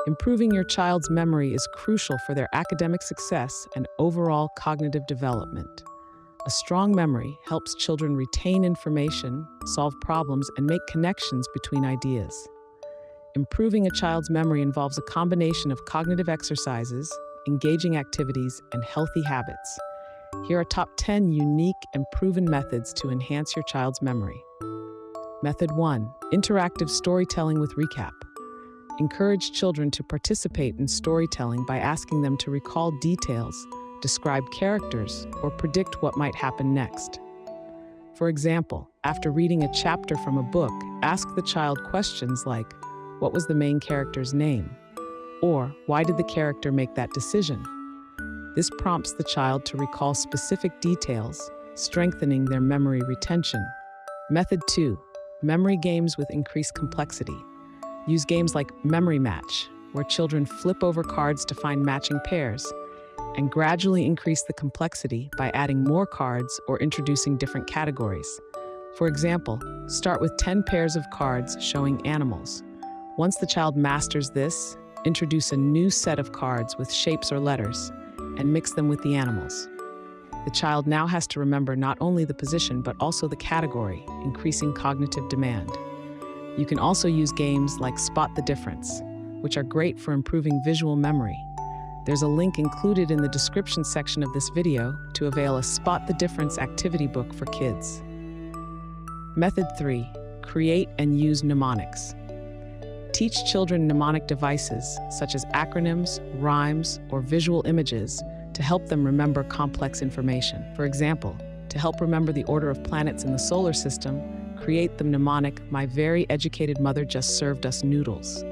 Improving your child's memory is crucial for their academic success and overall cognitive development. A strong memory helps children retain information, solve problems, and make connections between ideas. Improving a child's memory involves a combination of cognitive exercises, engaging activities, and healthy habits. Here are top 10 unique and proven methods to enhance your child's memory. Method 1. Interactive storytelling with recap. Encourage children to participate in storytelling by asking them to recall details, describe characters, or predict what might happen next. For example, after reading a chapter from a book, ask the child questions like, "What was the main character's name?" Or, "Why did the character make that decision?" This prompts the child to recall specific details, strengthening their memory retention. Method 2. Memory games with increased complexity. Use games like Memory Match, where children flip over cards to find matching pairs, and gradually increase the complexity by adding more cards or introducing different categories. For example, start with 10 pairs of cards showing animals. Once the child masters this, introduce a new set of cards with shapes or letters, and mix them with the animals. The child now has to remember not only the position but also the category, increasing cognitive demand. You can also use games like Spot the Difference, which are great for improving visual memory. There's a link included in the description section of this video to avail a Spot the Difference activity book for kids. Method 3. Create and use mnemonics. Teach children mnemonic devices, such as acronyms, rhymes, or visual images, to help them remember complex information. For example, to help remember the order of planets in the solar system, create the mnemonic, "My very educated mother just served us noodles,"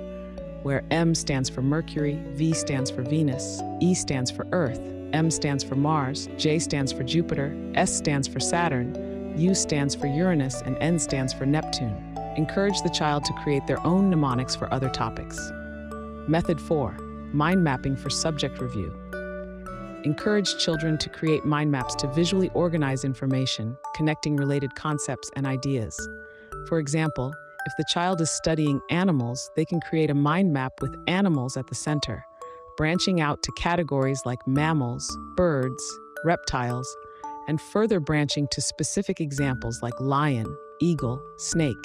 where M stands for Mercury, V stands for Venus, E stands for Earth, M stands for Mars, J stands for Jupiter, S stands for Saturn, U stands for Uranus, and N stands for Neptune. Encourage the child to create their own mnemonics for other topics. Method 4. Mind mapping for subject review. Encourage children to create mind maps to visually organize information, connecting related concepts and ideas. For example, if the child is studying animals, they can create a mind map with animals at the center, branching out to categories like mammals, birds, reptiles, and further branching to specific examples like lion, eagle, snake.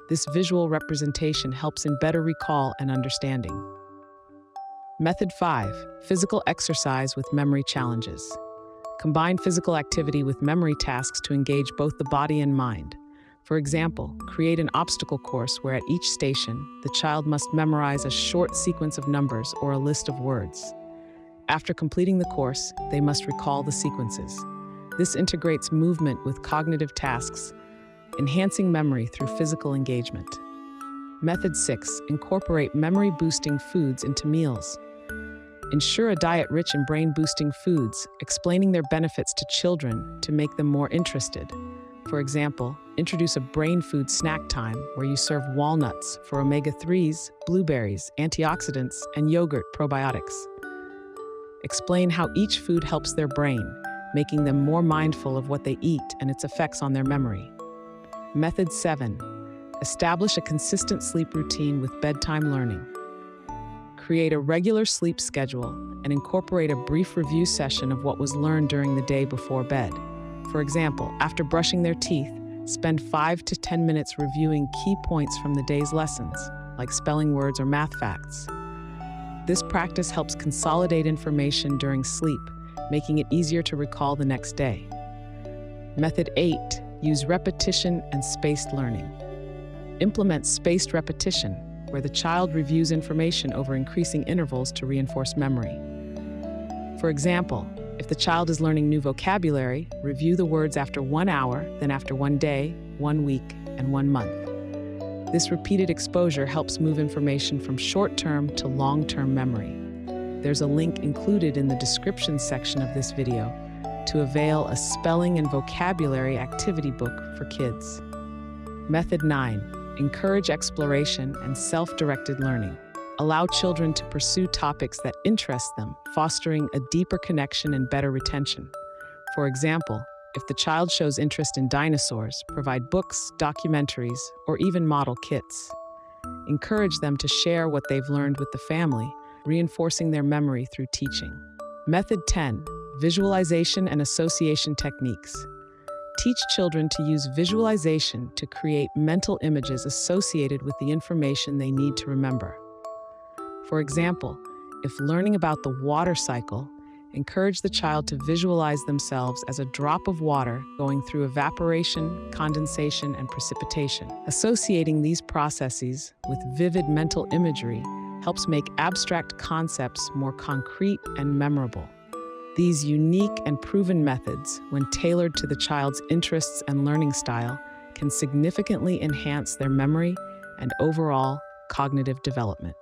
This visual representation helps in better recall and understanding. Method 5. Physical exercise with memory challenges. Combine physical activity with memory tasks to engage both the body and mind. For example, create an obstacle course where at each station, the child must memorize a short sequence of numbers or a list of words. After completing the course, they must recall the sequences. This integrates movement with cognitive tasks, enhancing memory through physical engagement. Method 6. Incorporate memory-boosting foods into meals. Ensure a diet rich in brain-boosting foods, explaining their benefits to children to make them more interested. For example, introduce a brain food snack time where you serve walnuts for omega-3s, blueberries, antioxidants, and yogurt probiotics. Explain how each food helps their brain, making them more mindful of what they eat and its effects on their memory. Method 7. Establish a consistent sleep routine with bedtime learning. Create a regular sleep schedule and incorporate a brief review session of what was learned during the day before bed. For example, after brushing their teeth, spend 5 to 10 minutes reviewing key points from the day's lessons, like spelling words or math facts. This practice helps consolidate information during sleep, making it easier to recall the next day. Method 8. Use repetition and spaced learning. Implement spaced repetition, where the child reviews information over increasing intervals to reinforce memory. For example, if the child is learning new vocabulary, review the words after 1 hour, then after 1 day, 1 week, and 1 month. This repeated exposure helps move information from short-term to long-term memory. There's a link included in the description section of this video to avail a spelling and vocabulary activity book for kids. Method 9. Encourage exploration and self-directed learning. Allow children to pursue topics that interest them, fostering a deeper connection and better retention. For example, if the child shows interest in dinosaurs, provide books, documentaries, or even model kits. Encourage them to share what they've learned with the family, reinforcing their memory through teaching. Method 10. Visualization and association techniques. Teach children to use visualization to create mental images associated with the information they need to remember. For example, if learning about the water cycle, encourage the child to visualize themselves as a drop of water going through evaporation, condensation, and precipitation. Associating these processes with vivid mental imagery helps make abstract concepts more concrete and memorable. These unique and proven methods, when tailored to the child's interests and learning style, can significantly enhance their memory and overall cognitive development.